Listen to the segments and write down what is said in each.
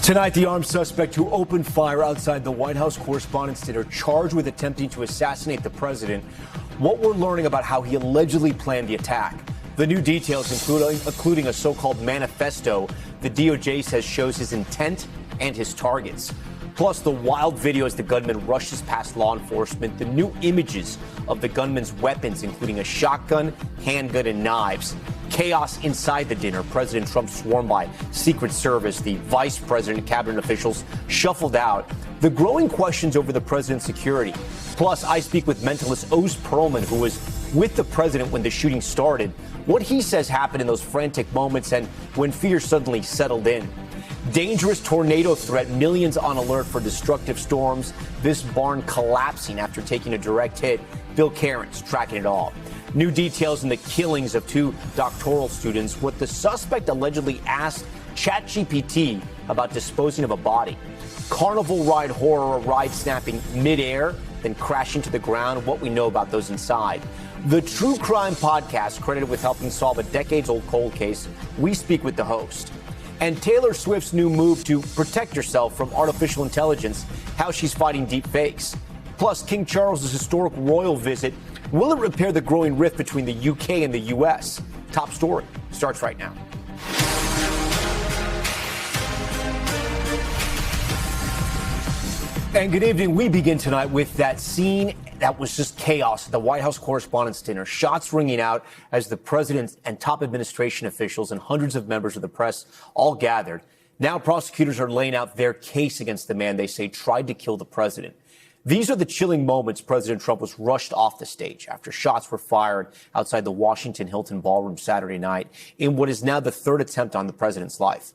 Tonight, the armed suspect who opened fire outside the White House Correspondents Dinner charged with attempting to assassinate the president. What we're learning about how he allegedly planned the attack. The new details, including a so-called manifesto the DOJ says shows his intent and his targets. Plus, the wild video as the gunman rushes past law enforcement. The new images of the gunman's weapons, including a shotgun, handgun, and knives. Chaos inside the dinner. President Trump sworn by Secret Service. The vice president and cabinet officials shuffled out. The growing questions over the president's security. Plus, I speak with mentalist Oz Perlman, who was with the president when the shooting started. What he says happened in those frantic moments and when fear suddenly settled in. Dangerous tornado threat, millions on alert for destructive storms. This barn collapsing after taking a direct hit. Bill Caron's tracking it all. New details in the killings of two doctoral students. What the suspect allegedly asked ChatGPT about disposing of a body. Carnival ride horror, a ride snapping midair, then crashing to the ground. What we know about those inside. The True Crime Podcast, credited with helping solve a decades-old cold case. We speak with the host. And Taylor Swift's new move to protect herself from artificial intelligence, how she's fighting deep fakes. Plus, King Charles's historic royal visit. Will it repair the growing rift between the UK and the US? Top story starts right now. And good evening. We begin tonight with that scene that was just chaos at the White House Correspondents Dinner. Shots ringing out as the president and top administration officials and hundreds of members of the press all gathered. Now prosecutors are laying out their case against the man they say tried to kill the president. These are the chilling moments President Trump was rushed off the stage after shots were fired outside the Washington Hilton Ballroom Saturday night in what is now the third attempt on the president's life.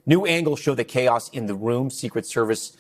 New angles show the chaos in the room. Secret Service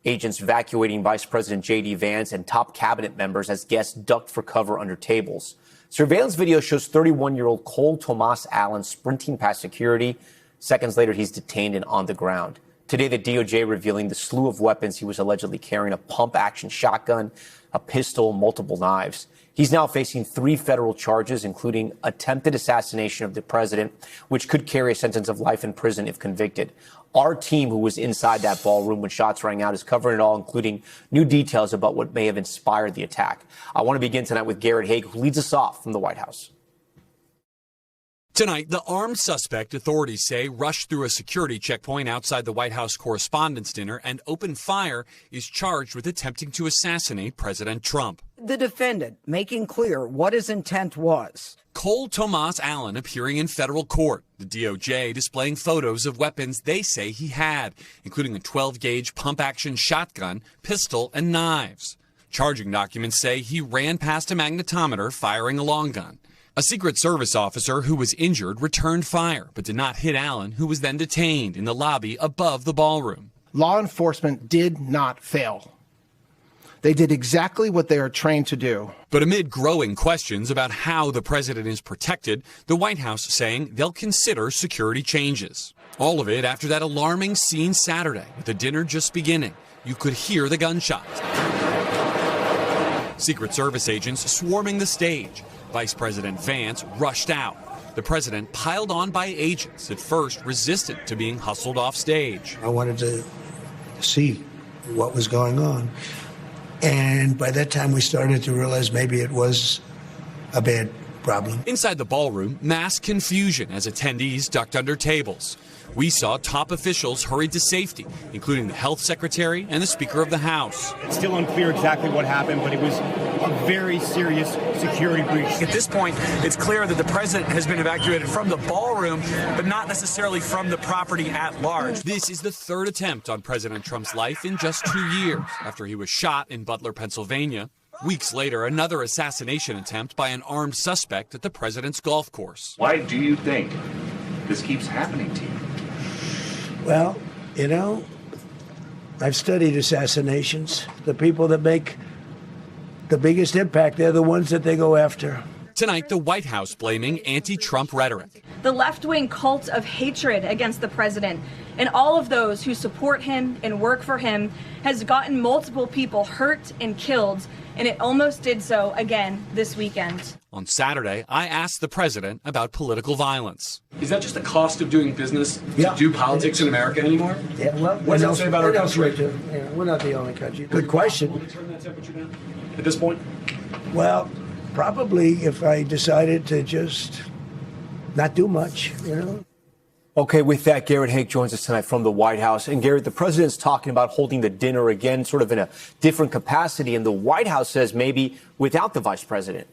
agents evacuating Vice President J.D. Vance and top cabinet members as guests ducked for cover under tables. Surveillance video shows 31-year-old Cole Tomas Allen sprinting past security. Seconds later, he's detained and on the ground. Today, the DOJ revealing the slew of weapons he was allegedly carrying: a pump-action shotgun, a pistol, multiple knives. He's now facing 3 federal charges, including attempted assassination of the president, which could carry a sentence of life in prison if convicted. Our team, who was inside that ballroom when shots rang out, is covering it all, including new details about what may have inspired the attack. I want to begin tonight with Garrett Haig, who leads us off from the White House. Tonight, the armed suspect, authorities say, rushed through a security checkpoint outside the White House Correspondents' Dinner and opened fire, is charged with attempting to assassinate President Trump. The defendant making clear what his intent was. Cole Tomas Allen appearing in federal court. The DOJ displaying photos of weapons they say he had, including a 12-gauge pump-action shotgun, pistol, and knives. Charging documents say he ran past a magnetometer firing a long gun. A Secret Service officer who was injured returned fire, but did not hit Allen, who was then detained in the lobby above the ballroom. Law enforcement did not fail. They did exactly what they are trained to do. But amid growing questions about how the president is protected, the White House saying they'll consider security changes. All of it after that alarming scene Saturday, with the dinner just beginning. You could hear the gunshots. Secret Service agents swarming the stage. Vice President Vance rushed out. The president, piled on by agents, at first resisted to being hustled off stage. I wanted to see what was going on. And by that time, we started to realize maybe it was a bad problem. Inside the ballroom, mass confusion as attendees ducked under tables. We saw top officials hurried to safety, including the health secretary and the Speaker of the House. It's still unclear exactly what happened, but it was a very serious security breach. At this point, it's clear that the president has been evacuated from the ballroom, but not necessarily from the property at large. This is the third attempt on President Trump's life in just 2 years, after he was shot in Butler, Pennsylvania. Weeks later, another assassination attempt by an armed suspect at the president's golf course. Why do you think this keeps happening to you? Well, you know, I've studied assassinations. The people that make the biggest impact, they're the ones that they go after. Tonight, the White House blaming anti-Trump rhetoric. The left-wing cult of hatred against the president and all of those who support him and work for him has gotten multiple people hurt and killed and it almost did so again this weekend. On Saturday, I asked the president about political violence. Is that just the cost of doing business Yeah. to do politics in America anymore? Yeah, well, What does that say about our country? Yeah, we're not the only country. Good question. Will we turn that temperature down at this point? Well, probably if I decided to just not do much, Okay, with that, Garrett Haake joins us tonight from the White House. And Garrett, the president's talking about holding the dinner again, sort of in a different capacity. And the White House says maybe without the vice president.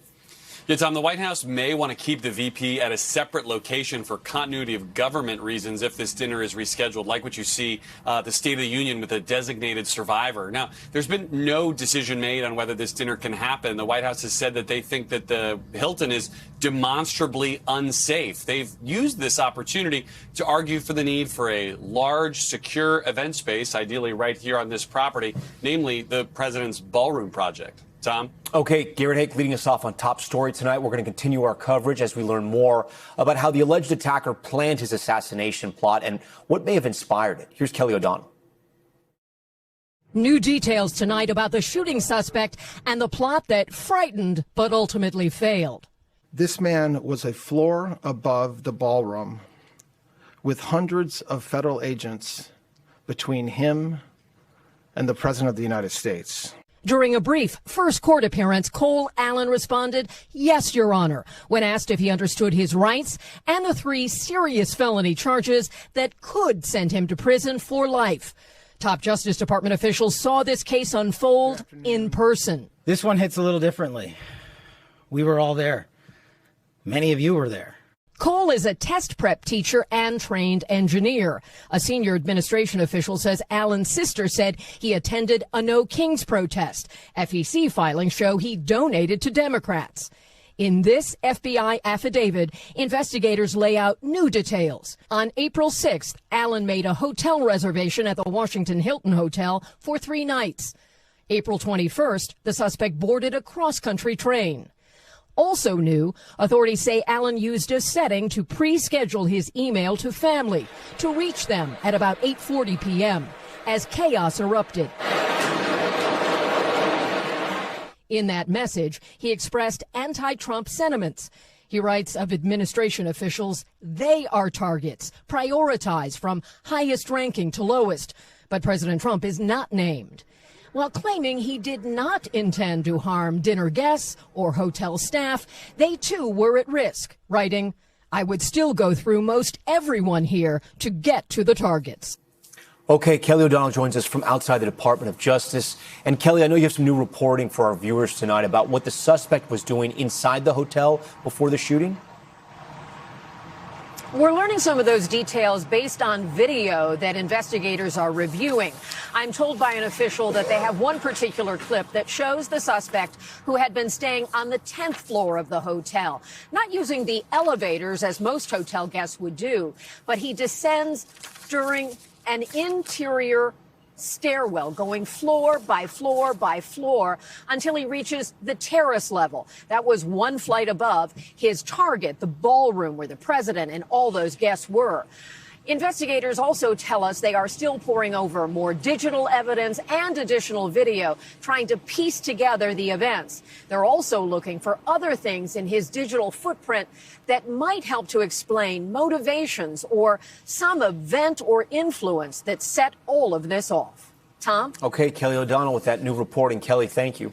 Yeah, Tom, the White House may want to keep the VP at a separate location for continuity of government reasons if this dinner is rescheduled, like what you see the State of the Union with a designated survivor. Now, there's been no decision made on whether this dinner can happen. The White House has said that they think that the Hilton is demonstrably unsafe. They've used this opportunity to argue for the need for a large, secure event space, ideally right here on this property, namely the president's ballroom project. Tom? Okay, Garrett Haake leading us off on Top Story tonight. We're going to continue our coverage as we learn more about how the alleged attacker planned his assassination plot and what may have inspired it. Here's Kelly O'Donnell. New details tonight about the shooting suspect and the plot that frightened but ultimately failed. This man was a floor above the ballroom with hundreds of federal agents between him and the President of the United States. During a brief first court appearance, Cole Allen responded, "Yes, Your Honor," when asked if he understood his rights and the 3 serious felony charges that could send him to prison for life. Top Justice Department officials saw this case unfold in person. This one hits a little differently. We were all there. Many of you were there. Cole is a test prep teacher and trained engineer. A senior administration official says Allen's sister said he attended a No Kings protest. FEC filings show he donated to Democrats. In this FBI affidavit, investigators lay out new details. On April 6th, Allen made a hotel reservation at the Washington Hilton Hotel for 3 nights. April 21st, the suspect boarded a cross-country train. Also new, authorities say Allen used a setting to pre-schedule his email to family to reach them at about 8:40 p.m. as chaos erupted. In that message, he expressed anti-Trump sentiments. He writes of administration officials, they are targets, prioritized from highest ranking to lowest. But President Trump is not named, while claiming he did not intend to harm dinner guests or hotel staff. They too were at risk, writing, "I would still go through most everyone here to get to the targets." Okay, Kelly O'Donnell joins us from outside the Department of Justice. And Kelly, I know you have some new reporting for our viewers tonight about what the suspect was doing inside the hotel before the shooting. We're learning some of those details based on video that investigators are reviewing. I'm told by an official that they have one particular clip that shows the suspect who had been staying on the 10th floor of the hotel, not using the elevators as most hotel guests would do, but he descends during an interior stairwell going floor by floor by floor until he reaches the terrace level. That was one flight above his target, the ballroom where the president and all those guests were. Investigators also tell us they are still poring over more digital evidence and additional video, trying to piece together the events. They're also looking for other things in his digital footprint that might help to explain motivations or some event or influence that set all of this off. Tom? Okay, Kelly O'Donnell with that new reporting. Kelly, thank you.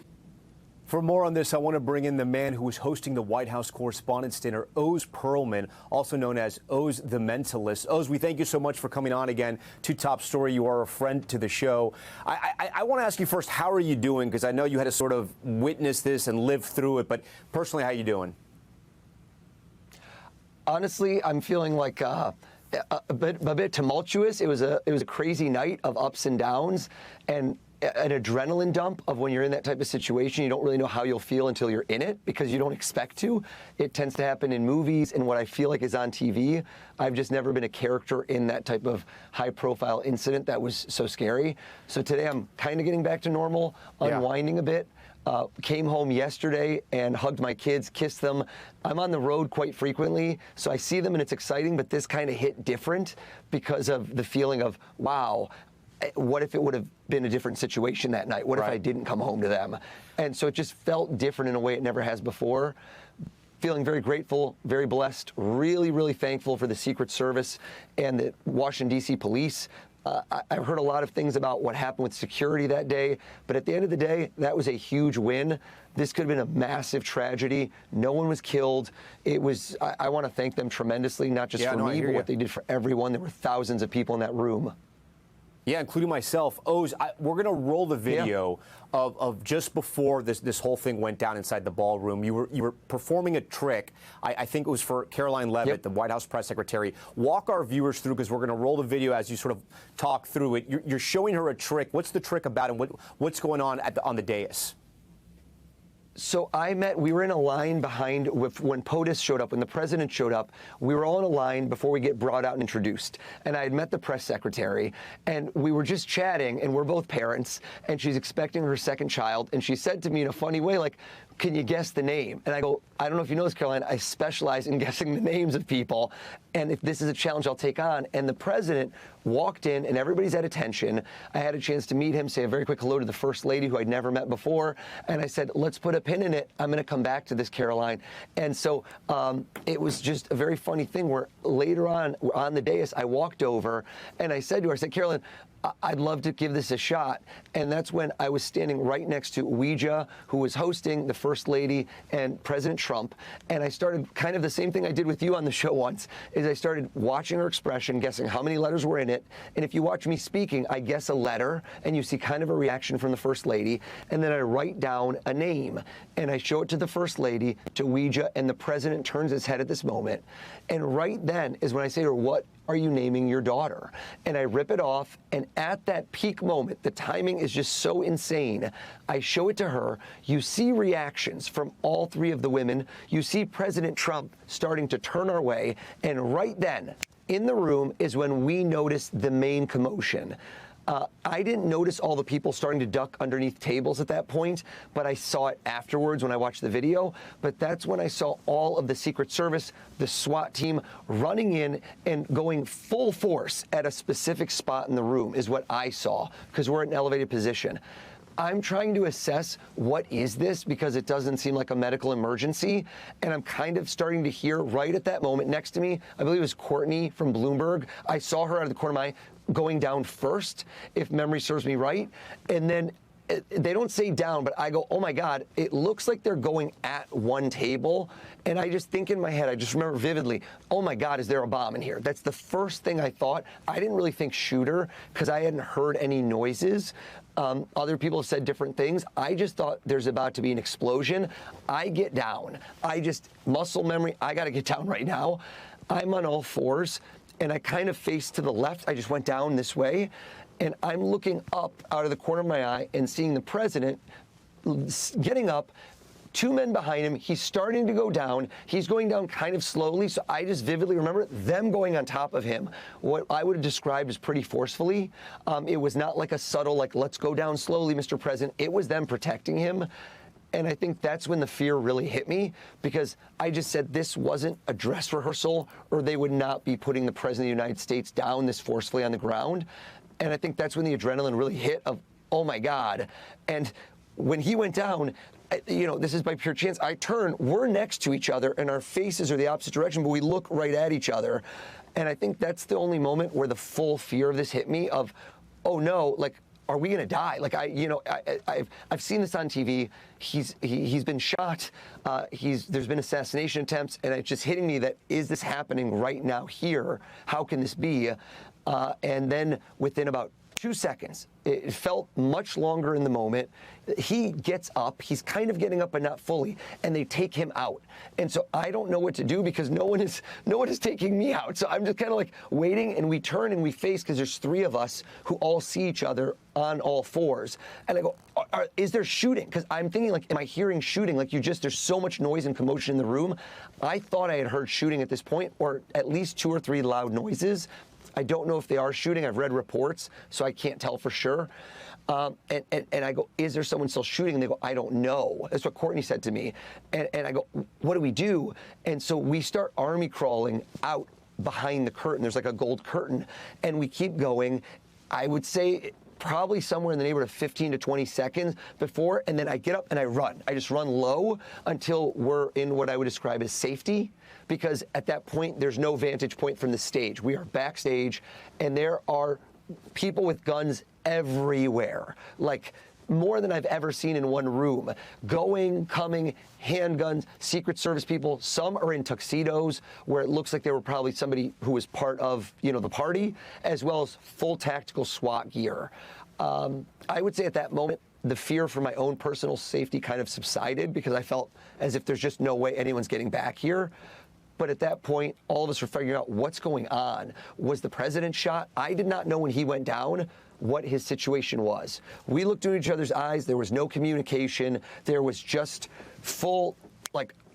For more on this, I want to bring in the man who was hosting the White House Correspondents Dinner, Oz Perlman, also known as Oz the Mentalist. Oz, we thank you so much for coming on again to Top Story. You are a friend to the show. I want to ask you first, how are you doing? Because I know you had to sort of witness this and live through it, but personally, how are you doing? Honestly, I'm feeling like a bit tumultuous. It was a crazy night of ups and downs, and an adrenaline dump of when you're in that type of situation. You don't really know how you'll feel until you're in it because you don't expect to. It tends to happen in movies and what I feel like is on TV. I've just never been a character in that type of high-profile incident that was so scary. So today I'm kind of getting back to normal, unwinding a bit. Came home yesterday and hugged my kids, kissed them. I'm on the road quite frequently, so I see them and it's exciting, but this kind of hit different because of the feeling of, wow, what if it would have been a different situation that night? What if I didn't come home to them? And so it just felt different in a way it never has before. Feeling very grateful, very blessed, really, really thankful for the Secret Service and the Washington, D.C. police. I've heard a lot of things about what happened with security that day, but at the end of the day, that was a huge win. This could have been a massive tragedy. No one was killed. It was. I want to thank them tremendously, not just for me, but what they did for everyone. There were thousands of people in that room. Yeah, including myself. Oz, we're going to roll the video of just before this whole thing went down inside the ballroom. You were performing a trick. I think it was for Caroline Leavitt, the White House press secretary. Walk our viewers through, because we're going to roll the video as you sort of talk through it. You're showing her a trick. What's the trick about, and what's going on on the dais? So we were in a line behind when POTUS showed up, when the president showed up. We were all in a line before we get brought out and introduced. And I had met the press secretary, and we were just chatting, and we're both parents, and she's expecting her second child. And she said to me in a funny way, like, can you guess the name? And I go, I don't know if you know this, Caroline, I specialize in guessing the names of people. And if this is a challenge I'll take on. And the president walked in, and everybody's at attention. I had a chance to meet him, say a very quick hello to the First Lady, who I'd never met before. And I said, let's put a pin in it. I'm going to come back to this, Caroline. And so it was just a very funny thing where later on the dais, I walked over and I said to her, I said, Caroline, I'd love to give this a shot. And that's when I was standing right next to Ouija, who was hosting the First Lady and President Trump. And I started kind of the same thing I did with you on the show once, is I started watching her expression, guessing how many letters were in it. And if you watch me speaking, I guess a letter, and you see kind of a reaction from the First Lady. And then I write down a name, and I show it to the First Lady, to Ouija, and the President turns his head at this moment. And right then is when I say to her, what are you naming your daughter? And I rip it off, and at that peak moment, the timing is just so insane. I show it to her. You see reactions from all three of the women. You see President Trump starting to turn our way, and right then, in the room is when we notice the main commotion. I didn't notice all the people starting to duck underneath tables at that point, but I saw it afterwards when I watched the video. But that's when I saw all of the Secret Service, the SWAT team, running in and going full force at a specific spot in the room is what I saw, because we're in an elevated position. I'm trying to assess what is this, because it doesn't seem like a medical emergency. And I'm kind of starting to hear right at that moment next to me, I believe it was Courtney from Bloomberg. I saw her out of the corner of my eye going down first, if memory serves me right. And then they don't say down, but I go, oh my God, it looks like they're going at one table. And I just think in my head, I just remember vividly, oh my God, is there a bomb in here? That's the first thing I thought. I didn't really think shooter, because I hadn't heard any noises. Other people have said different things. I just thought there's about to be an explosion. I get down. Muscle memory, I got to get down right now. I'm on all fours, and I kind of face to the left. I just went down this way, and I'm looking up out of the corner of my eye and seeing the president getting up, two men behind him. He's starting to go down. He's going down kind of slowly, so I just vividly remember them going on top of him, what I would have described as pretty forcefully. It was not like a subtle, like, let's go down slowly, Mr. President. It was them protecting him. And I think that's when the fear really hit me, because I just said this wasn't a dress rehearsal, or they would not be putting the President of the United States down this forcefully on the ground. And I think that's when the adrenaline really hit of, oh my God. And when he went down, this is by pure chance, I turn, we're next to each other, and our faces are the opposite direction, but we look right at each other. And I think that's the only moment where the full fear of this hit me of, oh no, like, are we going to die? Like, I've seen this on TV. He's been shot. There's been assassination attempts, and it's just hitting me that, is this happening right now here? How can this be? And then within about 2 seconds, it felt much longer in the moment. He gets up. He's kind of getting up, but not fully, and they take him out. And so I don't know what to do, because no one is taking me out. So I'm just kind of like waiting, and we turn and we face, because there's three of us who all see each other on all fours. And I go, is there shooting? Because I'm thinking, like, am I hearing shooting? Like, there's so much noise and commotion in the room. I thought I had heard shooting at this point, or at least 2 or 3 loud noises. I don't know if they are shooting. I've read reports, so I can't tell for sure. And I go, is there someone still shooting? And they go, I don't know. That's what Courtney said to me. And I go, what do we do? And so we start army crawling out behind the curtain. There's like a gold curtain. And we keep going. I would say probably somewhere in the neighborhood of 15 to 20 seconds before, and then I get up and I run. I just run low until we're in what I would describe as safety, because at that point, there's no vantage point from the stage. We are backstage, and there are people with guns everywhere, like more than I've ever seen in one room. Going, coming, handguns, Secret Service people. Some are in tuxedos where it looks like they were probably somebody who was part of, the party, as well as full tactical SWAT gear. I would say at that moment, the fear for my own personal safety kind of subsided because I felt as if there's just no way anyone's getting back here. But at that point, all of us were figuring out what's going on. Was the president shot? I did not know when he went down what his situation was. We looked into each other's eyes. There was no communication. There was just full,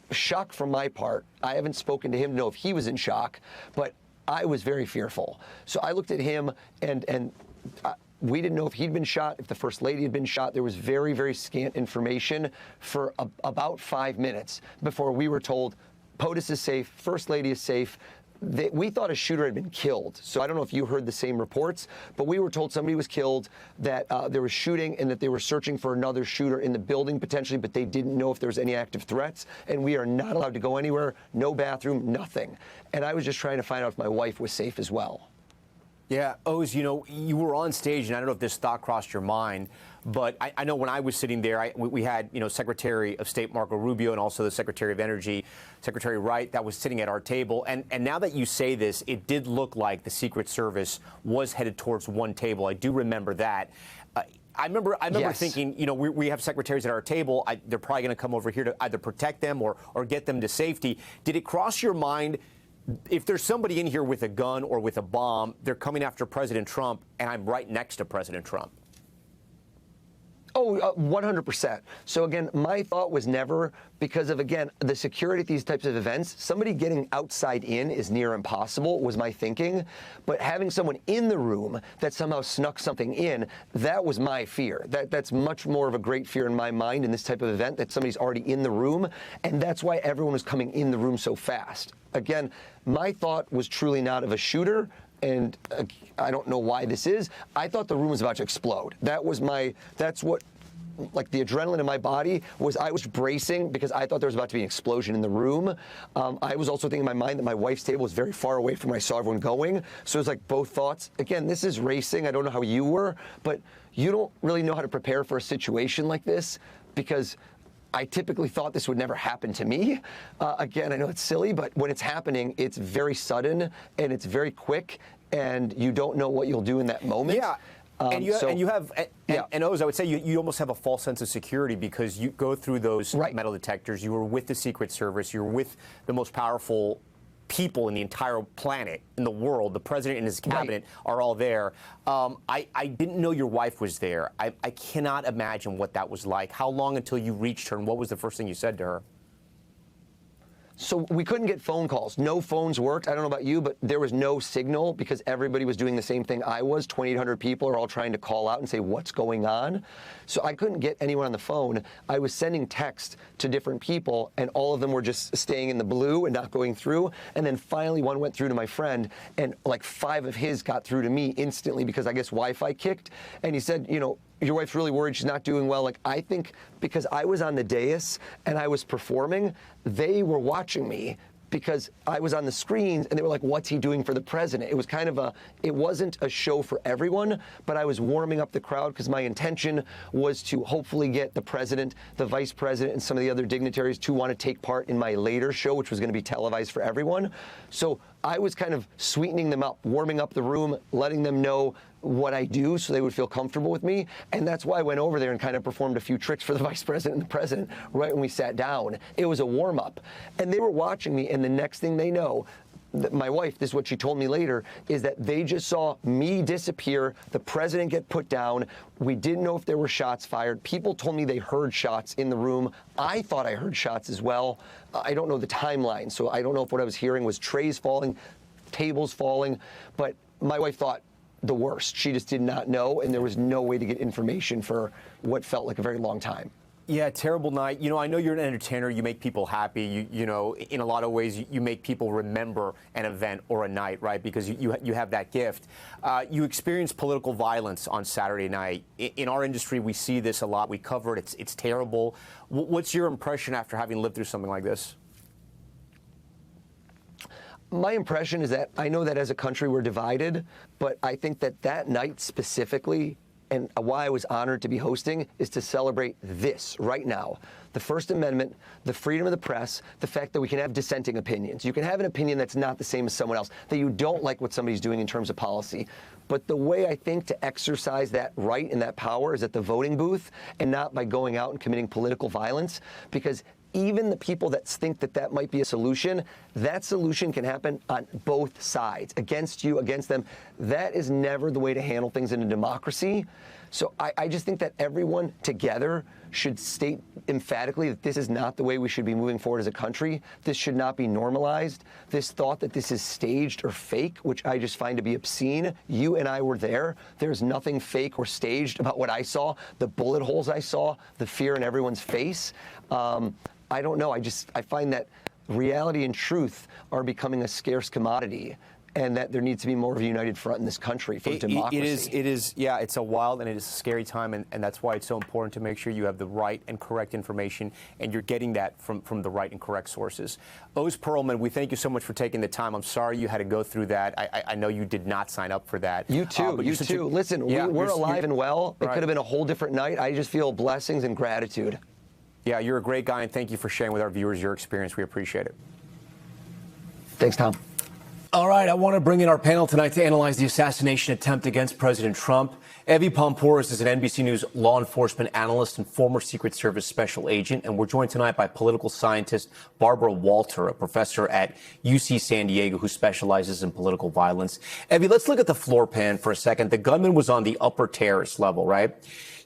shock from my part. I haven't spoken to him to know if he was in shock, but I was very fearful. So I looked at him, and we didn't know if he'd been shot, if the First Lady had been shot. There was very, very scant information for about 5 minutes before we were told POTUS is safe, First Lady is safe. We thought a shooter had been killed. So I don't know if you heard the same reports, but we were told somebody was killed, that there was shooting, and that they were searching for another shooter in the building potentially, but they didn't know if there was any active threats. And we are not allowed to go anywhere, no bathroom, nothing. And I was just trying to find out if my wife was safe as well. Yeah, Oz, you were on stage, and I don't know if this thought crossed your mind, but I know when I was sitting there, we had, Secretary of State Marco Rubio and also the Secretary of Energy, Secretary Wright, that was sitting at our table. And now that you say this, it did look like the Secret Service was headed towards one table. I do remember that. I remember Yes. thinking, we have secretaries at our table. They're probably going to come over here to either protect them or get them to safety. Did it cross your mind, if there's somebody in here with a gun or with a bomb, they're coming after President Trump, and I'm right next to President Trump? Oh, 100%. So again, my thought was never, because of, again, the security at these types of events, somebody getting outside in is near impossible, was my thinking. But having someone in the room that somehow snuck something in, that was my fear. That's much more of a great fear in my mind in this type of event, that somebody's already in the room. And that's why everyone was coming in the room so fast. Again, my thought was truly not of a shooter. And I don't know why this is. I thought the room was about to explode. That's what, the adrenaline in my body was. I was bracing because I thought there was about to be an explosion in the room. I was also thinking in my mind that my wife's table was very far away from where I saw everyone going. So it was both thoughts. Again, this is racing. I don't know how you were, but you don't really know how to prepare for a situation like this, because I typically thought this would never happen to me. Again, I know it's silly, but when it's happening, it's very sudden and it's very quick, and you don't know what you'll do in that moment. Yeah. And Oz, I would say you almost have a false sense of security because you go through those metal detectors. You were with the Secret Service. You were with the most powerful people in the entire planet, in the world. The president and his cabinet are all there. I didn't know your wife was there. I cannot imagine what that was like. How long until you reached her, and what was the first thing you said to her? So we couldn't get phone calls. No phones worked. I don't know about you, but there was no signal because everybody was doing the same thing I was. 2,800 people are all trying to call out and say, what's going on? So I couldn't get anyone on the phone. I was sending texts to different people, and all of them were just staying in the blue and not going through. And then finally one went through to my friend, and 5 of his got through to me instantly because I guess Wi-Fi kicked. And he said, your wife's really worried, she's not doing well. I think because I was on the dais and I was performing, they were watching me because I was on the screens, and they were like, what's he doing for the president? It was kind of it wasn't a show for everyone, but I was warming up the crowd because my intention was to hopefully get the president, the vice president, and some of the other dignitaries to want to take part in my later show, which was going to be televised for everyone. So I was kind of sweetening them up, warming up the room, letting them know what I do so they would feel comfortable with me. And that's why I went over there and kind of performed a few tricks for the vice president and the president right when we sat down. It was a warm up. And they were watching me, and the next thing they know, my wife, this is what she told me later, is that they just saw me disappear, the president get put down. We didn't know if there were shots fired. People told me they heard shots in the room. I thought I heard shots as well. I don't know the timeline, so I don't know if what I was hearing was trays falling, tables falling, but my wife thought the worst. She just did not know, and there was no way to get information for what felt like a very long time. Yeah, terrible night. You know, I know you're an entertainer. You make people happy. You know, in a lot of ways, you make people remember an event or a night, right? Because you have that gift. You experienced political violence on Saturday night. In our industry, we see this a lot. We cover it. It's terrible. What's your impression after having lived through something like this? My impression is that I know that as a country we're divided, but I think that that night specifically, and why I was honored to be hosting, is to celebrate this right now. The First Amendment, the freedom of the press, the fact that we can have dissenting opinions. You can have an opinion that's not the same as someone else, that you don't like what somebody's doing in terms of policy. But the way I think to exercise that right and that power is at the voting booth and not by going out and committing political violence, because even the people that think that that might be a solution, that solution can happen on both sides, against you, against them. That is never the way to handle things in a democracy. So I just think that everyone together should state emphatically that this is not the way we should be moving forward as a country. This should not be normalized. This thought that this is staged or fake, which I just find to be obscene. You and I were there. There's nothing fake or staged about what I saw, the bullet holes I saw, the fear in everyone's face. I don't know. I find that reality and truth are becoming a scarce commodity, and that there needs to be more of a united front in this country for democracy. It is, yeah, it's a wild and it is a scary time, and that's why it's so important to make sure you have the right and correct information, and you're getting that from the right and correct sources. Oz Perlman, we thank you so much for taking the time. I'm sorry you had to go through that. I know you did not sign up for that. You too, you too. Listen, we're alive and well. It could have been a whole different night. I just feel blessings and gratitude. Yeah, you're a great guy, and thank you for sharing with our viewers your experience. We appreciate it. Thanks, Tom. All right, I want to bring in our panel tonight to analyze the assassination attempt against President Trump. Evie Pompouris is an NBC News law enforcement analyst and former Secret Service special agent, and we're joined tonight by political scientist Barbara Walter, a professor at UC San Diego who specializes in political violence. Evie, let's look at the floor plan for a second. The gunman was on the upper terrace level, right?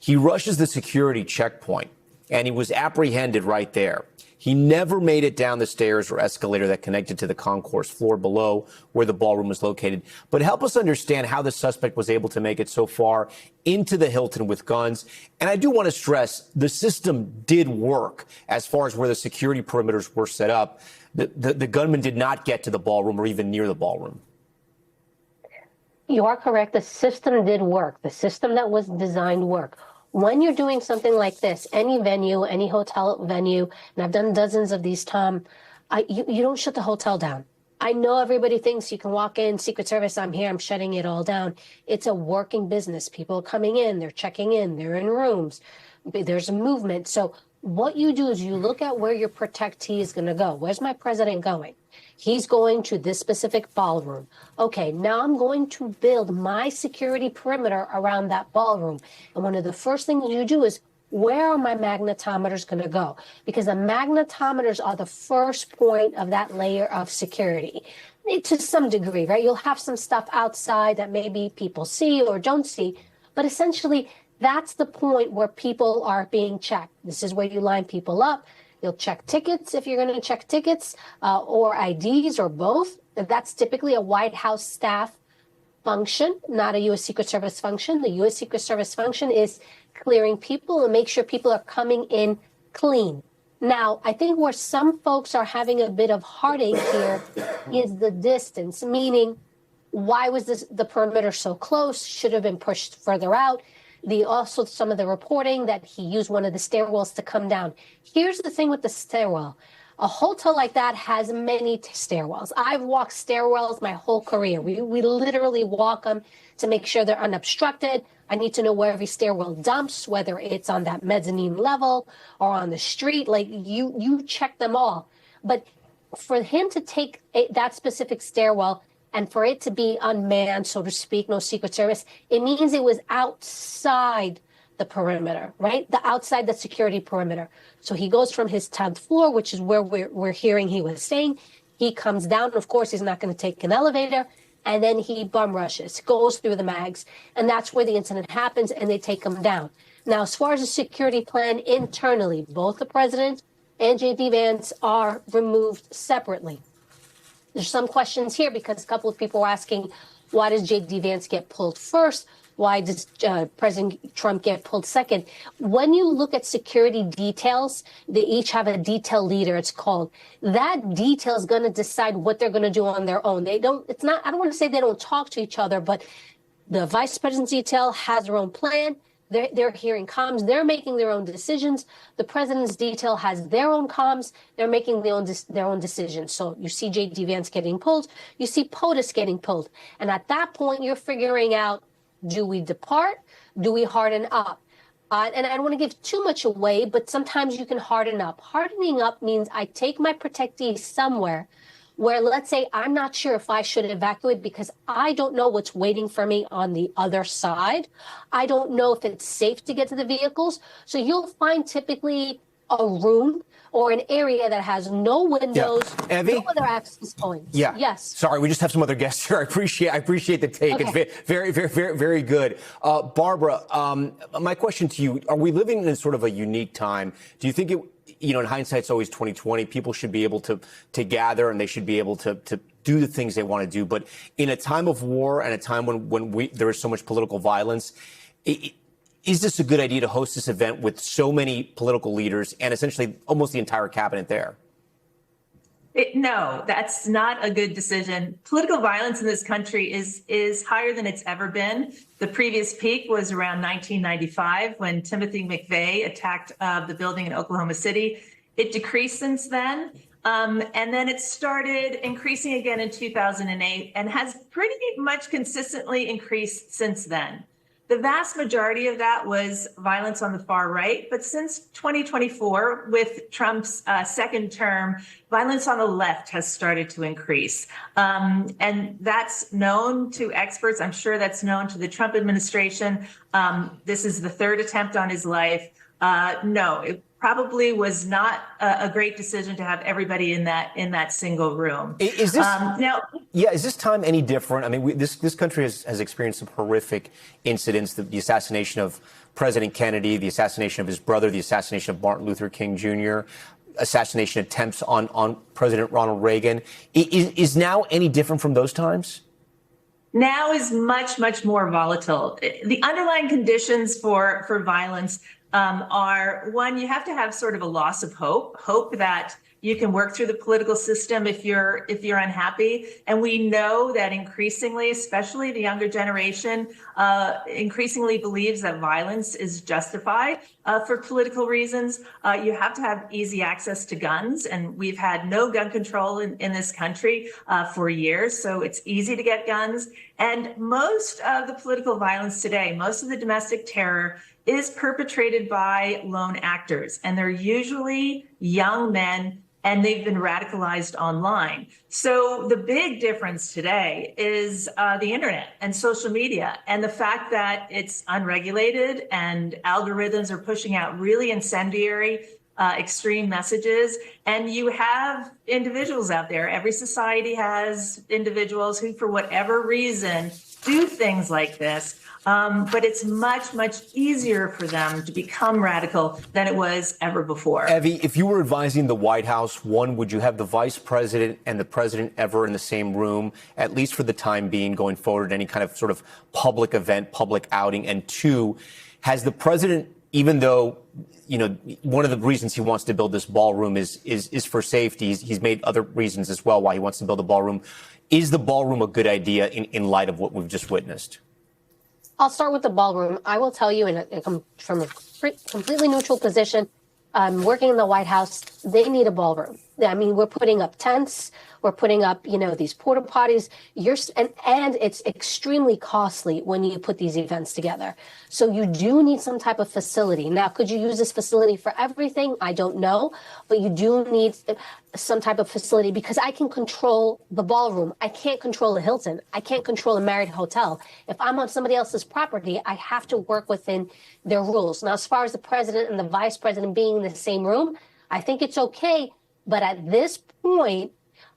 He rushes the security checkpoint, and he was apprehended right there. He never made it down the stairs or escalator that connected to the concourse floor below where the ballroom was located. But help us understand how the suspect was able to make it so far into the Hilton with guns. And I do want to stress the system did work as far as where the security perimeters were set up. The gunman did not get to the ballroom or even near the ballroom. You are correct. The system did work. The system that was designed worked. When you're doing something like this, any venue, any hotel venue, and I've done dozens of these, Tom, you don't shut the hotel down. I know everybody thinks you can walk in, Secret Service, I'm here, I'm shutting it all down. It's a working business. People are coming in, they're checking in, they're in rooms, there's a movement. So what you do is you look at where your protectee is going to go. Where's my president going? He's going to this specific ballroom. Okay, now I'm going to build my security perimeter around that ballroom. And one of the first things you do is, where are my magnetometers going to go? Because the magnetometers are the first point of that layer of security. To some degree, right? You'll have some stuff outside that maybe people see or don't see, but essentially that's the point where people are being checked. This is where you line people up. You'll check tickets if you're going to check tickets or IDs or both. That's typically a White House staff function, not a U.S. Secret Service function. The U.S. Secret Service function is clearing people and make sure people are coming in clean. Now, I think where some folks are having a bit of heartache here is the distance, meaning why was the perimeter so close? Should have been pushed further out. Also some of the reporting that he used one of the stairwells to come down. Here's the thing with the stairwell. A hotel like that has many stairwells. I've walked stairwells my whole career. We literally walk them to make sure they're unobstructed. I need to know where every stairwell dumps, whether it's on that mezzanine level or on the street. Like you check them all. But for him to take that specific stairwell and for it to be unmanned, so to speak, no Secret Service, it means it was outside the perimeter, right? The outside the security perimeter. So he goes from his 10th floor, which is where we're hearing he was staying. He comes down. Of course, he's not going to take an elevator. And then he bum rushes, goes through the mags. And that's where the incident happens, and they take him down. Now, as far as the security plan internally, both the president and J.D. Vance are removed separately. There's some questions here because a couple of people were asking, Why does J.D. Vance get pulled first? Why does President Trump get pulled second? When you look at security details, they each have a detail leader, it's called. That detail is going to decide what they're going to do on their own. I don't want to say they don't talk to each other, but the vice president's detail has their own plan. They're hearing comms. They're making their own decisions. The president's detail has their own comms. They're making their own decisions. So you see J.D. Vance getting pulled. You see POTUS getting pulled. And at that point, you're figuring out, do we depart? Do we harden up? And I don't want to give too much away, but sometimes you can harden up. Hardening up means I take my protectees somewhere where, let's say, I'm not sure if I should evacuate because I don't know what's waiting for me on the other side. I don't know if it's safe to get to the vehicles. So you'll find typically a room or an area that has no windows, no other access points. Yeah. Yes. Sorry, we just have some other guests here. I appreciate the take. Okay. It's very good. Barbara, my question to you: are we living in sort of a unique time? Do you think in hindsight, it's always 2020. People should be able to gather and they should be able to do the things they want to do. But in a time of war and a time when there is so much political violence, is this a good idea to host this event with so many political leaders and essentially almost the entire cabinet there? No, that's not a good decision. Political violence in this country is higher than it's ever been. The previous peak was around 1995 when Timothy McVeigh attacked the building in Oklahoma City. It decreased since then. And then it started increasing again in 2008 and has pretty much consistently increased since then. The vast majority of that was violence on the far right. But since 2024, with Trump's second term, violence on the left has started to increase. And that's known to experts. I'm sure that's known to the Trump administration. This is the third attempt on his life. No, it probably was not a great decision to have everybody in that single room. Is this is this time any different? I mean, this country has experienced some horrific incidents: the assassination of President Kennedy, the assassination of his brother, the assassination of Martin Luther King Jr., assassination attempts on President Ronald Reagan. Is now any different from those times? Now is much, much more volatile. The underlying conditions for violence are, one, you have to have sort of a loss of hope that you can work through the political system if you're unhappy. And we know that increasingly, especially the younger generation, increasingly believes that violence is justified for political reasons. You have to have easy access to guns, and we've had no gun control in this country for years, so it's easy to get guns. And most of the political violence today, most of the domestic terror, is perpetrated by lone actors, and they're usually young men, and they've been radicalized online. So the big difference today is the internet and social media, and the fact that it's unregulated and algorithms are pushing out really incendiary, extreme messages. And you have individuals out there. Every society has individuals who, for whatever reason, do things like this. But it's much, much easier for them to become radical than it was ever before. Evie, if you were advising the White House, one, would you have the vice president and the president ever in the same room, at least for the time being, going forward, any kind of sort of public event, public outing? And two, has the president, even though, one of the reasons he wants to build this ballroom is for safety, he's made other reasons as well why he wants to build a ballroom. Is the ballroom a good idea in light of what we've just witnessed? I'll start with the ballroom. I will tell you, from a completely neutral position, working in the White House, they need a ballroom. I mean, we're putting up tents, we're putting up, these porta potties. And it's extremely costly when you put these events together. So you do need some type of facility. Now, could you use this facility for everything? I don't know, but you do need some type of facility because I can control the ballroom. I can't control a Hilton. I can't control a Marriott hotel. If I'm on somebody else's property, I have to work within their rules. Now, as far as the president and the vice president being in the same room, I think it's okay. But at this point,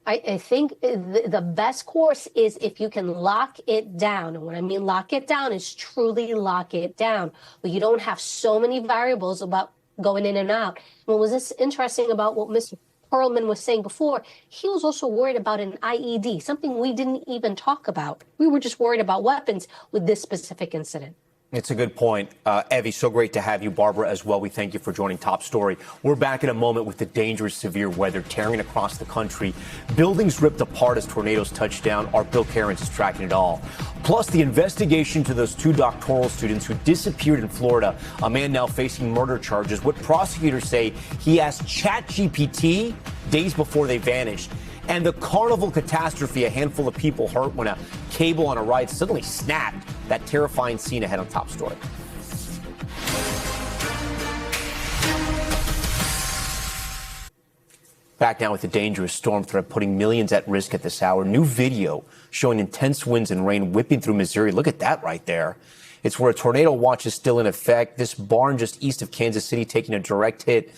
I think the best course is if you can lock it down. And when I mean lock it down is truly lock it down. But you don't have so many variables about going in and out. What was this interesting about what Mr. Perlman was saying before, he was also worried about an IED, something we didn't even talk about. We were just worried about weapons with this specific incident. It's a good point. Evie, so great to have you. Barbara as well. We thank you for joining Top Story. We're back in a moment with the dangerous severe weather tearing across the country. Buildings ripped apart as tornadoes touched down. Our Bill Cairns is tracking it all. Plus, the investigation to those 2 doctoral students who disappeared in Florida. A man now facing murder charges. What prosecutors say he asked ChatGPT days before they vanished. And the carnival catastrophe, a handful of people hurt when a cable on a ride suddenly snapped. That terrifying scene ahead on Top Story. Back now with the dangerous storm threat putting millions at risk at this hour. New video showing intense winds and rain whipping through Missouri. Look at that right there. It's where a tornado watch is still in effect. This barn just east of Kansas City taking a direct hit,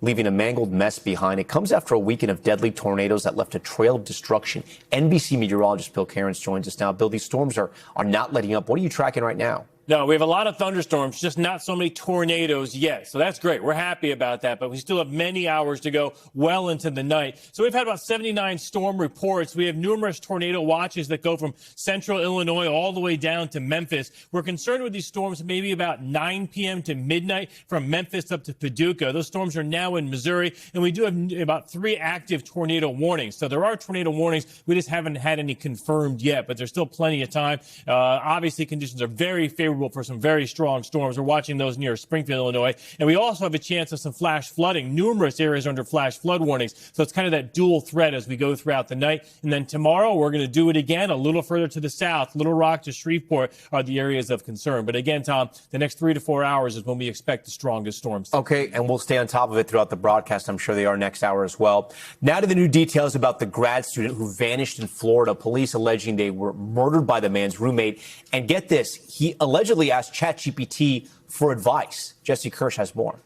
leaving a mangled mess behind. It comes after a weekend of deadly tornadoes that left a trail of destruction. NBC meteorologist Bill Cairns joins us now. Bill, these storms are not letting up. What are you tracking right now? No, we have a lot of thunderstorms, just not so many tornadoes yet. So that's great. We're happy about that. But we still have many hours to go well into the night. So we've had about 79 storm reports. We have numerous tornado watches that go from central Illinois all the way down to Memphis. We're concerned with these storms maybe about 9 p.m. to midnight from Memphis up to Paducah. Those storms are now in Missouri. And we do have about 3 active tornado warnings. So there are tornado warnings. We just haven't had any confirmed yet. But there's still plenty of time. Obviously, conditions are very favorable for some very strong storms. We're watching those near Springfield, Illinois. And we also have a chance of some flash flooding. Numerous areas under flash flood warnings. So it's kind of that dual threat as we go throughout the night. And then tomorrow, we're going to do it again a little further to the south. Little Rock to Shreveport are the areas of concern. But again, Tom, the next 3 to 4 hours is when we expect the strongest storms. Okay, and we'll stay on top of it throughout the broadcast. I'm sure they are next hour as well. Now to the new details about the grad student who vanished in Florida. Police alleging they were murdered by the man's roommate. And get this, he allegedly asked ChatGPT for advice. Jesse Kirsch has more.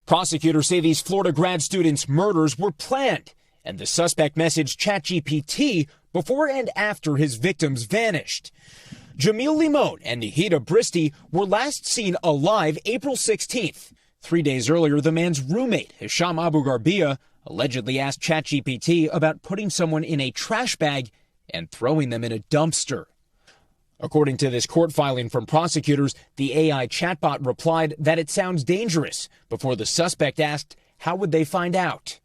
Prosecutors say these Florida grad students' murders were planned, and the suspect messaged ChatGPT before and after his victims vanished. Jamil Limon and Nihita Bristi were last seen alive April 16th. 3 days earlier, the man's roommate, Hisham Abu Garbia, allegedly asked ChatGPT about putting someone in a trash bag and throwing them in a dumpster. According to this court filing from prosecutors, the AI chatbot replied that it sounds dangerous before the suspect asked how would they find out.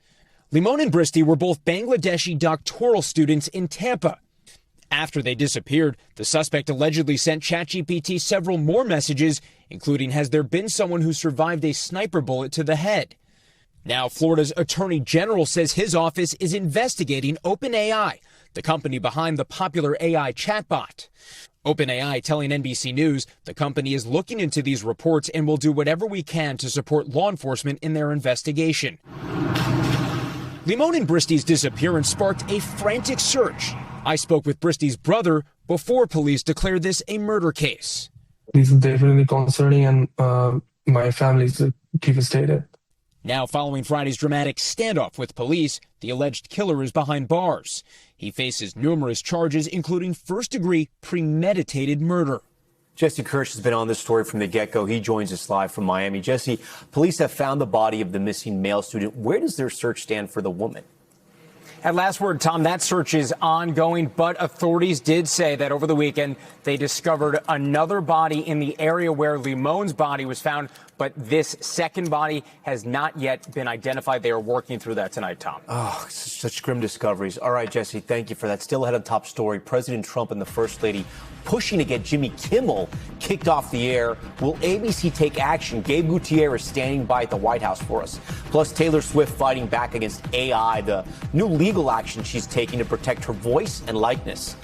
Limon and Bristi were both Bangladeshi doctoral students in Tampa. After they disappeared, the suspect allegedly sent ChatGPT several more messages, including has there been someone who survived a sniper bullet to the head. Now, Florida's Attorney General says his office is investigating OpenAI, the company behind the popular AI chatbot. OpenAI telling NBC News the company is looking into these reports and will do whatever we can to support law enforcement in their investigation. Limon and Bristi's disappearance sparked a frantic search. I spoke with Bristi's brother before police declared this a murder case. This is definitely concerning, and my family is devastated. Now, following Friday's dramatic standoff with police, the alleged killer is behind bars. He faces numerous charges, including first-degree premeditated murder. Jesse Kirsch has been on this story from the get-go. He joins us live from Miami. Jesse, police have found the body of the missing male student. Where does their search stand for the woman? At last word, Tom, that search is ongoing, but authorities did say that over the weekend they discovered another body in the area where Limon's body was found, but this second body has not yet been identified. They are working through that tonight, Tom. Oh, such grim discoveries. All right, Jesse, thank you for that. Still ahead of Top Story, President Trump and the First Lady pushing to get Jimmy Kimmel kicked off the air. Will ABC take action? Gabe Gutierrez standing by at the White House for us. Plus, Taylor Swift fighting back against AI, the new legal action she's taking to protect her voice and likeness.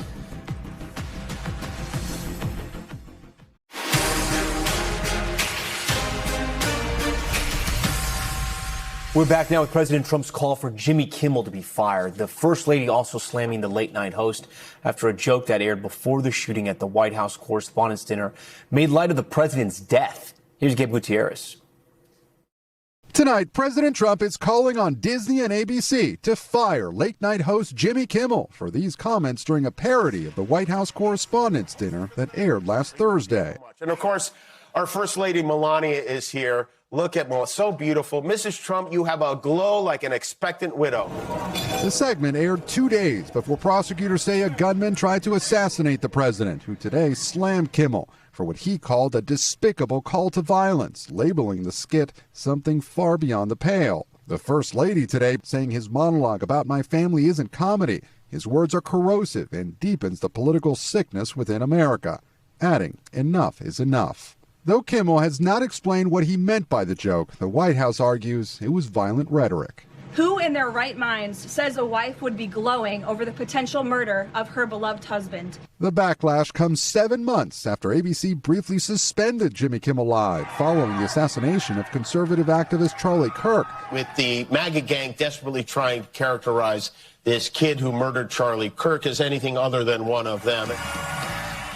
We're back now with President Trump's call for Jimmy Kimmel to be fired. The First Lady also slamming the late-night host after a joke that aired before the shooting at the White House Correspondents Dinner made light of the president's death. Here's Gabe Gutierrez. Tonight, President Trump is calling on Disney and ABC to fire late-night host Jimmy Kimmel for these comments during a parody of the White House Correspondents' Dinner that aired last Thursday. And of course, our First Lady Melania is here. Look at Mo, so beautiful. Mrs. Trump, you have a glow like an expectant widow. The segment aired 2 days before prosecutors say a gunman tried to assassinate the president, who today slammed Kimmel for what he called a despicable call to violence, labeling the skit something far beyond the pale. The First Lady today saying his monologue about my family isn't comedy. His words are corrosive and deepens the political sickness within America, adding, enough is enough. Though Kimmel has not explained what he meant by the joke, the White House argues it was violent rhetoric. Who in their right minds says a wife would be glowing over the potential murder of her beloved husband? The backlash comes 7 months after ABC briefly suspended Jimmy Kimmel Live following the assassination of conservative activist Charlie Kirk. With the MAGA gang desperately trying to characterize this kid who murdered Charlie Kirk as anything other than one of them.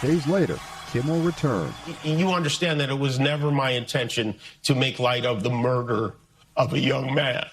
Days later, Kimmel returned. You understand that it was never my intention to make light of the murder of a young man.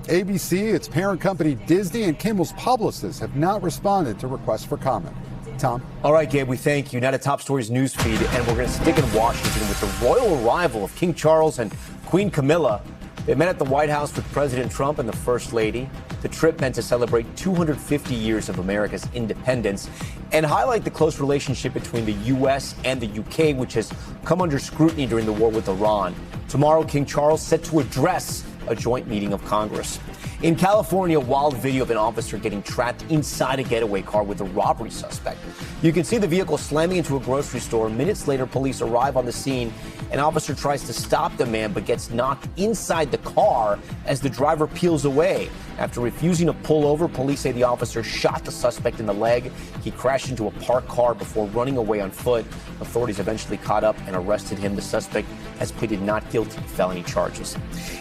ABC, its parent company Disney, and Kimmel's publicists have not responded to requests for comment. Tom? All right, Gabe, we thank you. Now to Top Stories news feed, and we're going to stick in Washington with the royal arrival of King Charles and Queen Camilla. They met at the White House with President Trump and the First Lady. The trip meant to celebrate 250 years of America's independence and highlight the close relationship between the U.S. and the U.K., which has come under scrutiny during the war with Iran. Tomorrow, King Charles set to address a joint meeting of Congress. In California, a wild video of an officer getting trapped inside a getaway car with a robbery suspect. You can see the vehicle slamming into a grocery store. Minutes later, police arrive on the scene. An officer tries to stop the man, but gets knocked inside the car as the driver peels away. After refusing to pull over, police say the officer shot the suspect in the leg. He crashed into a parked car before running away on foot. Authorities eventually caught up and arrested him. The suspect has pleaded not guilty to felony charges.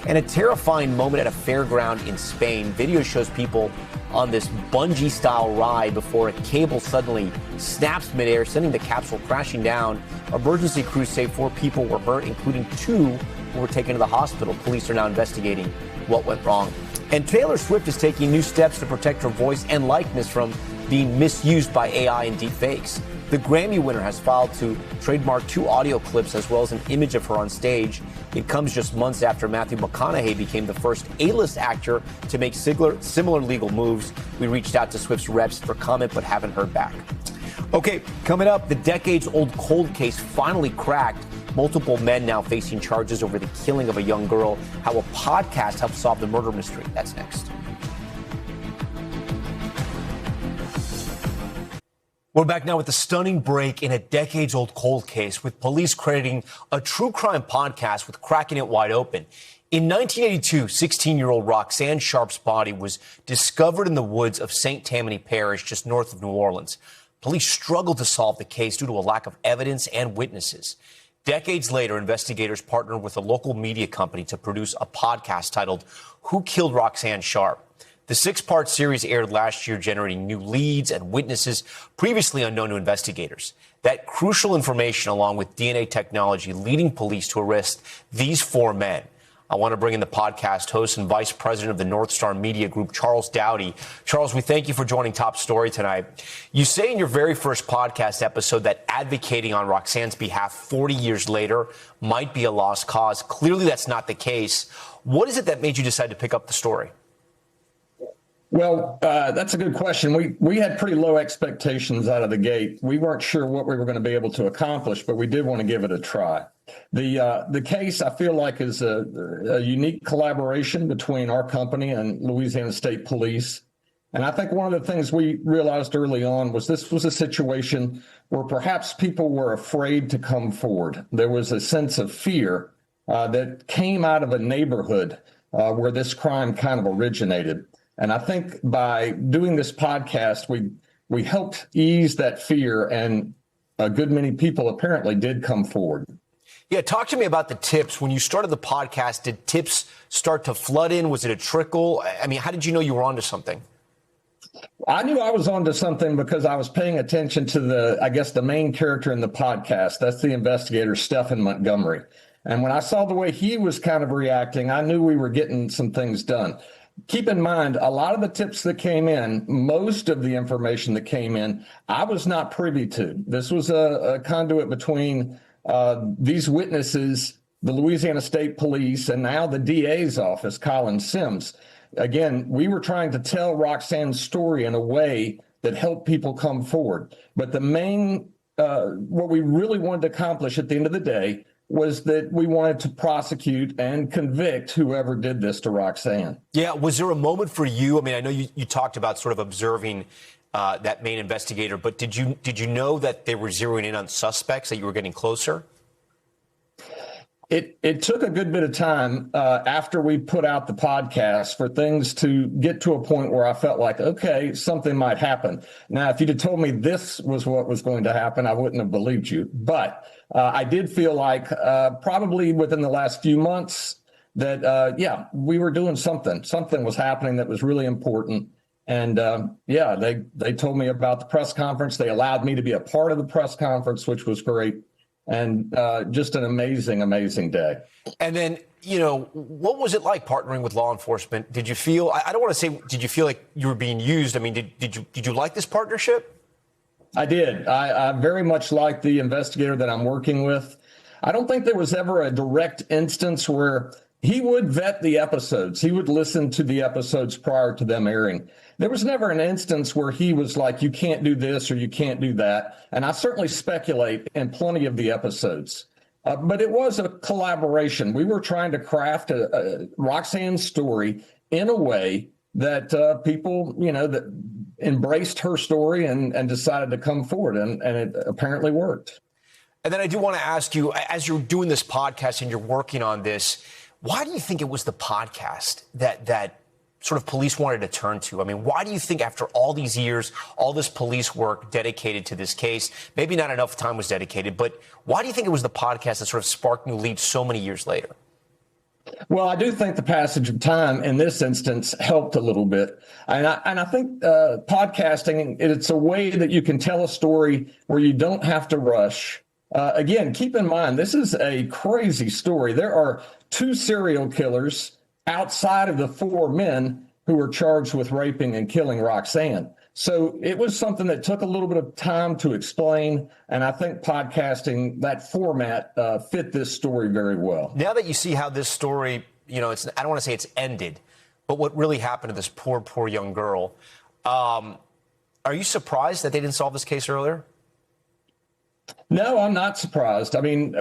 And a terrifying moment at a fairground in Spain. Video shows people on this bungee-style ride before a cable suddenly snaps midair, sending the capsule crashing down. Emergency crews say 4 people were hurt, including 2 who were taken to the hospital. Police are now investigating what went wrong. And Taylor Swift is taking new steps to protect her voice and likeness from being misused by AI and deepfakes. The Grammy winner has filed to trademark 2 audio clips as well as an image of her on stage. It comes just months after Matthew McConaughey became the first A-list actor to make similar legal moves. We reached out to Swift's reps for comment but haven't heard back. Okay, coming up, the decades-old cold case finally cracked. Multiple men now facing charges over the killing of a young girl. How a podcast helped solve the murder mystery. That's next. We're back now with a stunning break in a decades-old cold case, with police crediting a true crime podcast with cracking it wide open. In 1982, 16-year-old Roxanne Sharp's body was discovered in the woods of St. Tammany Parish, just north of New Orleans. Police struggled to solve the case due to a lack of evidence and witnesses. Decades later, investigators partnered with a local media company to produce a podcast titled Who Killed Roxanne Sharp? The 6-part series aired last year, generating new leads and witnesses previously unknown to investigators. That crucial information, along with DNA technology, leading police to arrest these 4 men. I want to bring in the podcast host and vice president of the North Star Media Group, Charles Dowdy. Charles, we thank you for joining Top Story tonight. You say in your very first podcast episode that advocating on Roxanne's behalf 40 years later might be a lost cause. Clearly, that's not the case. What is it that made you decide to pick up the story? Well, that's a good question. We had pretty low expectations out of the gate. We weren't sure what we were going to be able to accomplish, but we did want to give it a try. The case, I feel like, is a unique collaboration between our company and Louisiana State Police. And I think one of the things we realized early on was this was a situation where perhaps people were afraid to come forward. There was a sense of fear that came out of a neighborhood where this crime kind of originated. And I think by doing this podcast, we helped ease that fear, and a good many people apparently did come forward. Yeah, talk to me about the tips. When you started the podcast, did tips start to flood in? Was it a trickle? I mean, how did you know you were onto something? I knew I was onto something because I was paying attention to the main character in the podcast. That's the investigator, Stephen Montgomery. And when I saw the way he was kind of reacting, I knew we were getting some things done. Keep in mind, a lot of the tips that came in, most of the information that came in, I was not privy to. This was a conduit between these witnesses the Louisiana State Police, and now the DA's office, Colin Sims. Again, we were trying to tell Roxanne's story in a way that helped people come forward. But the main, what we really wanted to accomplish at the end of the day was that we wanted to prosecute and convict whoever did this to Roxanne. Yeah, was there a moment for you? I mean, I know you talked about sort of observing that main investigator, but did you know that they were zeroing in on suspects, that you were getting closer? It took a good bit of time after we put out the podcast for things to get to a point where I felt like, okay, something might happen. Now, if you'd have told me this was what was going to happen, I wouldn't have believed you. But I did feel like probably within the last few months that, yeah, we were doing something. Something was happening that was really important. And yeah, they told me about the press conference. They allowed me to be a part of the press conference, which was great. And just an amazing, amazing day. And then, you know, what was it like partnering with law enforcement? Did you feel, I don't want to say, did you feel like you were being used? I mean, did you like this partnership? I did. I very much like the investigator that I'm working with. I don't think there was ever a direct instance where he would vet the episodes. He would listen to the episodes prior to them airing. There was never an instance where he was like, you can't do this or you can't do that. And I certainly speculate in plenty of the episodes. But it was a collaboration. We were trying to craft a Roxanne's story in a way that people, you know, that embraced her story and decided to come forward. And it apparently worked. And then I do want to ask you, as you're doing this podcast and you're working on this, why do you think it was the podcast that sort of police wanted to turn to? I mean, why do you think after all these years, all this police work dedicated to this case, maybe not enough time was dedicated, but why do you think it was the podcast that sort of sparked new leads so many years later? Well, I do think the passage of time in this instance helped a little bit. And I think podcasting, it's a way that you can tell a story where you don't have to rush. Again, keep in mind, this is a crazy story. There are 2 serial killers outside of the 4 men who were charged with raping and killing Roxanne. So it was something that took a little bit of time to explain. And I think podcasting, that format, fit this story very well. Now that you see how this story, you know, I don't want to say it's ended, but what really happened to this poor young girl, are you surprised that they didn't solve this case earlier? No, I'm not surprised. I mean,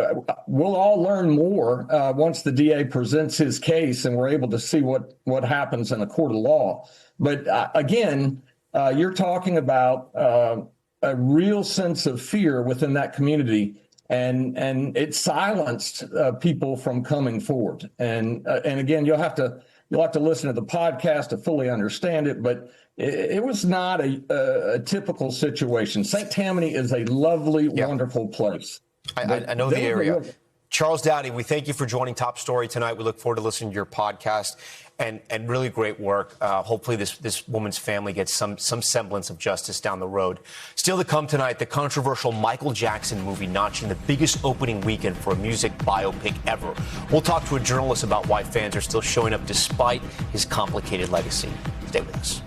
we'll all learn more once the DA presents his case and we're able to see what happens in a court of law. But again, you're talking about a real sense of fear within that community, and it silenced people from coming forward. And again, you'll have to listen to the podcast to fully understand it, but it was not a typical situation. St. Tammany is a lovely, wonderful place. I know the area. Charles Downey, we thank you for joining Top Story tonight. We look forward to listening to your podcast and really great work. Hopefully this woman's family gets some semblance of justice down the road. Still to come tonight, the controversial Michael Jackson movie notching the biggest opening weekend for a music biopic ever. We'll talk to a journalist about why fans are still showing up despite his complicated legacy. Stay with us.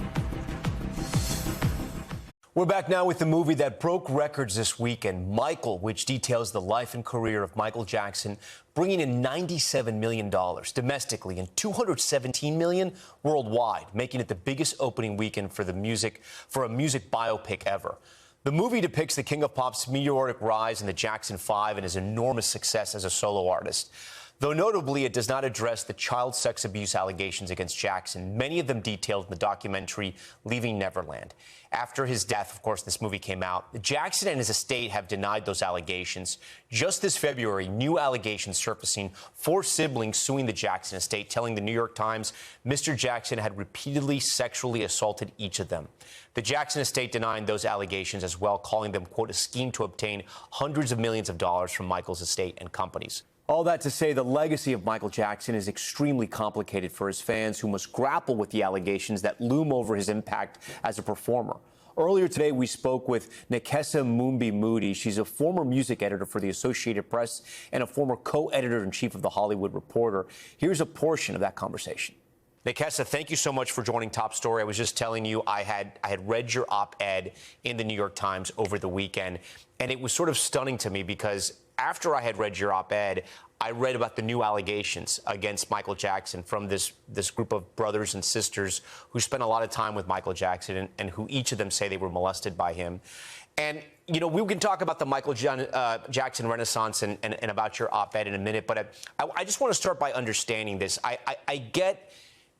We're back now with the movie that broke records this weekend, Michael, which details the life and career of Michael Jackson, bringing in $97 million domestically and $217 million worldwide, making it the biggest opening weekend for a music biopic ever. The movie depicts the King of Pop's meteoric rise in the Jackson 5 and his enormous success as a solo artist. Though notably, it does not address the child sex abuse allegations against Jackson, many of them detailed in the documentary Leaving Neverland. After his death, of course, this movie came out. Jackson and his estate have denied those allegations. Just this February, new allegations surfacing, 4 siblings suing the Jackson estate, telling the New York Times Mr. Jackson had repeatedly sexually assaulted each of them. The Jackson estate denying those allegations as well, calling them, quote, a scheme to obtain hundreds of millions of dollars from Michael's estate and companies. All that to say, the legacy of Michael Jackson is extremely complicated for his fans who must grapple with the allegations that loom over his impact as a performer. Earlier today, we spoke with Nekesa Mumbi Moody. She's a former music editor for the Associated Press and a former co-editor-in-chief of The Hollywood Reporter. Here's a portion of that conversation. Nekesa, thank you so much for joining Top Story. I was just telling you I had read your op-ed in the New York Times over the weekend, and it was sort of stunning to me because after I had read your op-ed, I read about the new allegations against Michael Jackson from this group of brothers and sisters who spent a lot of time with Michael Jackson and who each of them say they were molested by him. And, you know, we can talk about the Michael Jackson renaissance and about your op-ed in a minute, but I just want to start by understanding this. I get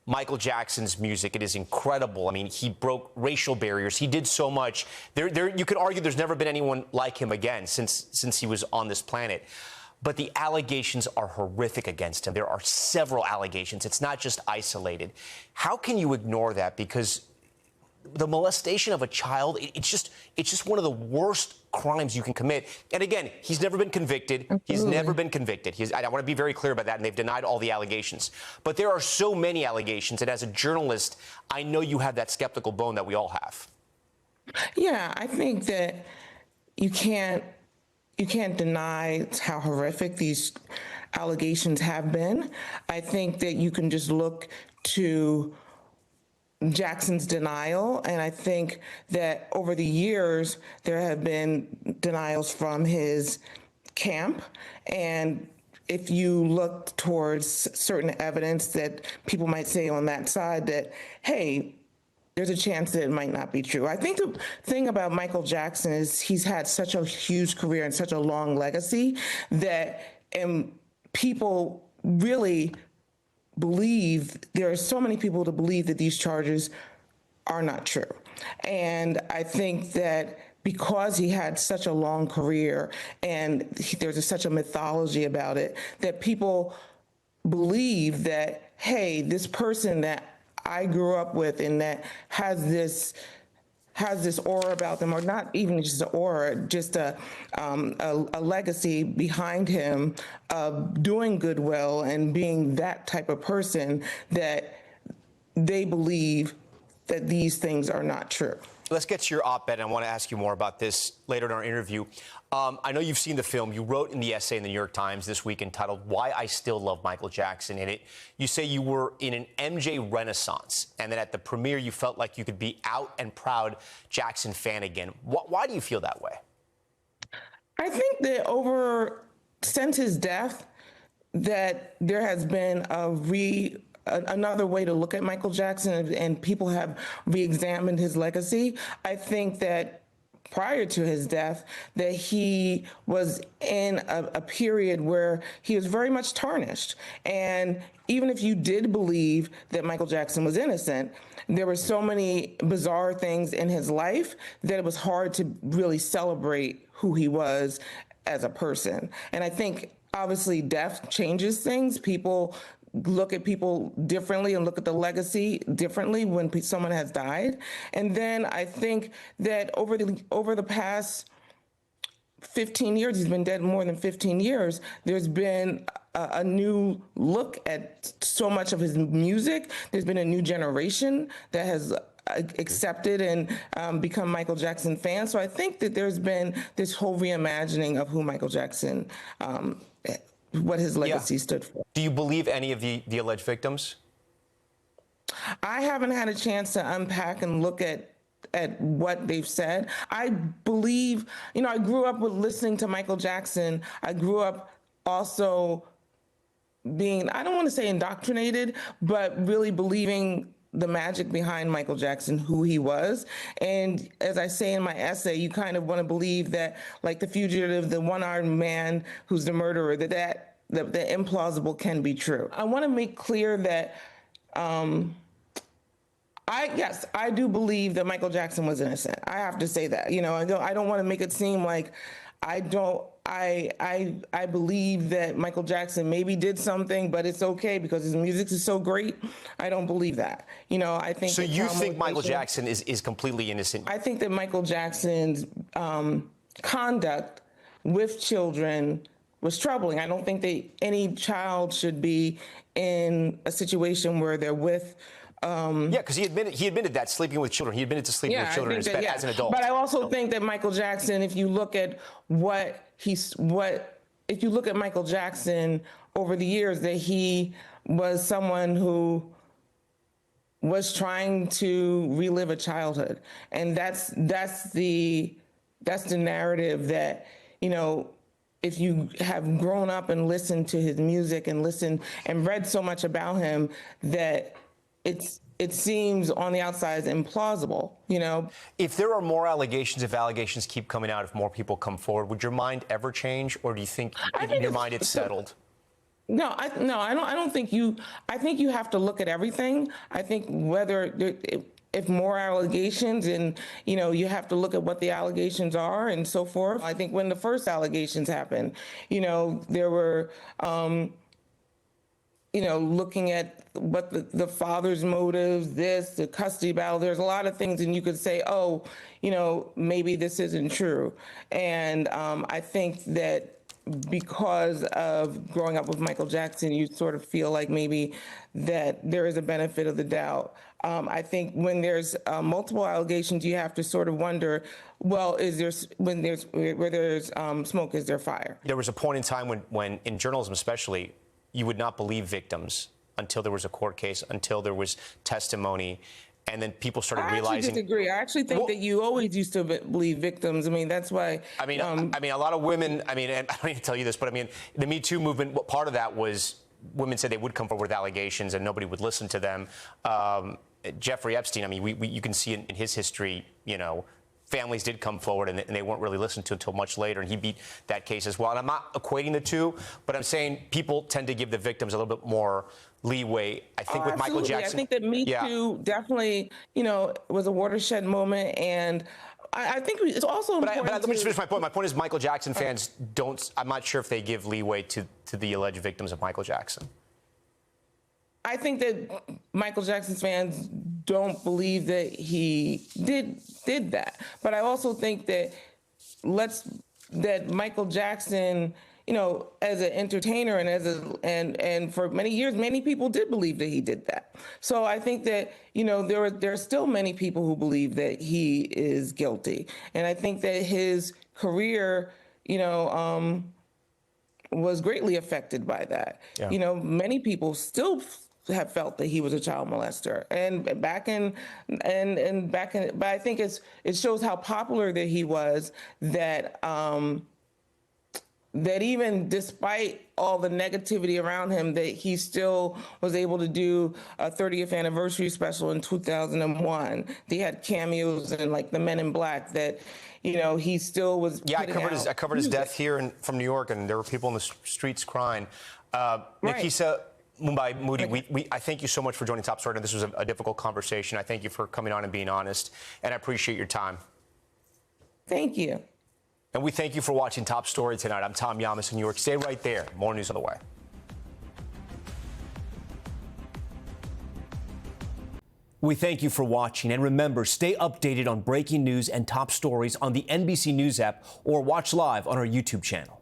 Michael Jackson's music. It is incredible. I mean, he broke racial barriers. He did so much. You could argue there's never been anyone like him again since he was on this planet. But the allegations are horrific against him. There are several allegations. It's not just isolated. How can you ignore that? Because the molestation of a child, it's just one of the worst crimes you can commit. And again, he's never been convicted. Absolutely. He's never been convicted. I want to be very clear about that, and they've denied all the allegations. But there are so many allegations, and as a journalist, I know you have that skeptical bone that we all have. Yeah, I think that you can't deny how horrific these allegations have been. I think that you can just look to Jackson's denial, and I think that over the years there have been denials from his camp, and if you look towards certain evidence that people might say on that side that, hey, there's a chance that it might not be true. I think the thing about Michael Jackson is he's had such a huge career and such a long legacy that people really believe, there are so many people to believe that these charges are not true. And I think that because he had such a long career and there's such a mythology about it, that people believe that, hey, this person that I grew up with and that has this aura about them, or not even just an aura, just a legacy behind him of doing goodwill and being that type of person, that they believe that these things are not true. Let's get to your op-ed. I want to ask you more about this later in our interview. I know you've seen the film. You wrote in the essay in the New York Times this week entitled "Why I Still Love Michael Jackson." In it, you say you were in an MJ renaissance, and that at the premiere you felt like you could be out and proud Jackson fan again. Why do you feel that way? I think that since his death, that there has been another way to look at Michael Jackson, and people have re-examined his legacy. I think that prior to his death, that he was in a period where he was very much tarnished. And even if you did believe that Michael Jackson was innocent, there were so many bizarre things in his life that it was hard to really celebrate who he was as a person. And I think obviously death changes things. People look at people differently and look at the legacy differently when someone has died. And then I think that over the past 15 years, he's been dead more than 15 years, there's been a new look at so much of his music. There's been a new generation that has accepted and become Michael Jackson fans. So I think that there's been this whole reimagining of who Michael Jackson what his legacy stood for. Do you believe any of the alleged victims? I haven't had a chance to unpack and look at what they've said. I believe, I grew up with listening to Michael Jackson. I grew up also being, I don't want to say indoctrinated, but really believing the magic behind Michael Jackson, who he was. And as I say in my essay, you kind of want to believe that, like the fugitive, the one-armed man who's the murderer, that the implausible can be true. I want to make clear that I do believe that Michael Jackson was innocent. I have to say that. I don't want to make it seem like I believe that Michael Jackson maybe did something, but it's okay because his music is so great. I don't believe that. I think. So you think Michael Jackson is completely innocent? I think that Michael Jackson's conduct with children was troubling. I don't think that any child should be in a situation where they're with. Because he admitted that, sleeping with children. He admitted to sleeping with children as an adult. But I also think that Michael Jackson, if you look at if you look at Michael Jackson over the years, that he was someone who was trying to relive a childhood, and that's the narrative that if you have grown up and listened to his music and listened and read so much about him, that it seems on the outside implausible, you know. If there are more allegations, if allegations keep coming out, if more people come forward, would your mind ever change, or do you think in your mind it's settled? No, I don't think you. I think you have to look at everything. I think whether if more allegations, and you have to look at what the allegations are and so forth. I think when the first allegations happened, there were, looking at what the father's motives, the custody battle. There's a lot of things, and you could say, oh, maybe this isn't true. And I think that because of growing up with Michael Jackson, you sort of feel like maybe that there is a benefit of the doubt. I think when there's multiple allegations, you have to sort of wonder, well, where there's smoke, is there fire? There was a point in time when in journalism especially, you would not believe victims until there was a court case, until there was testimony. And then people started realizing. I actually disagree. I actually think that you always used to believe victims. I mean, that's why. I mean, a lot of women. I mean, and I don't need to tell you this, but I mean, the Me Too movement. Part of that was women said they would come forward with allegations, and nobody would listen to them. Jeffrey Epstein. I mean, you can see in his history, families did come forward, and they weren't really listened to until much later, and he beat that case as well. And I'm not equating the two, but I'm saying people tend to give the victims a little bit more leeway. I think with Michael Jackson. I think that Me Too definitely, was a watershed moment, and I think it's also important. But let me just finish my point. My point is Michael Jackson fans don't. I'm not sure if they give leeway to the alleged victims of Michael Jackson. I think that Michael Jackson's fans don't believe that he did that. But I also think that Michael Jackson, as an entertainer and and for many years, many people did believe that he did that. So I think that, there are still many people who believe that he is guilty. And I think that his career, was greatly affected by that. Yeah. Many people still have felt that he was a child molester, but I think it shows how popular that he was, that that even despite all the negativity around him, that he still was able to do a 30th anniversary special in 2001. They had cameos in like the Men in Black that, he still was. Yeah, I covered his death here from New York, and there were people in the streets crying. Nikisa Mumbai Moody, I thank you so much for joining Top Story. This was a difficult conversation. I thank you for coming on and being honest, and I appreciate your time. Thank you. And we thank you for watching Top Story tonight. I'm Tom Llamas in New York. Stay right there. More news on the way. We thank you for watching. And remember, stay updated on breaking news and top stories on the NBC News app or watch live on our YouTube channel.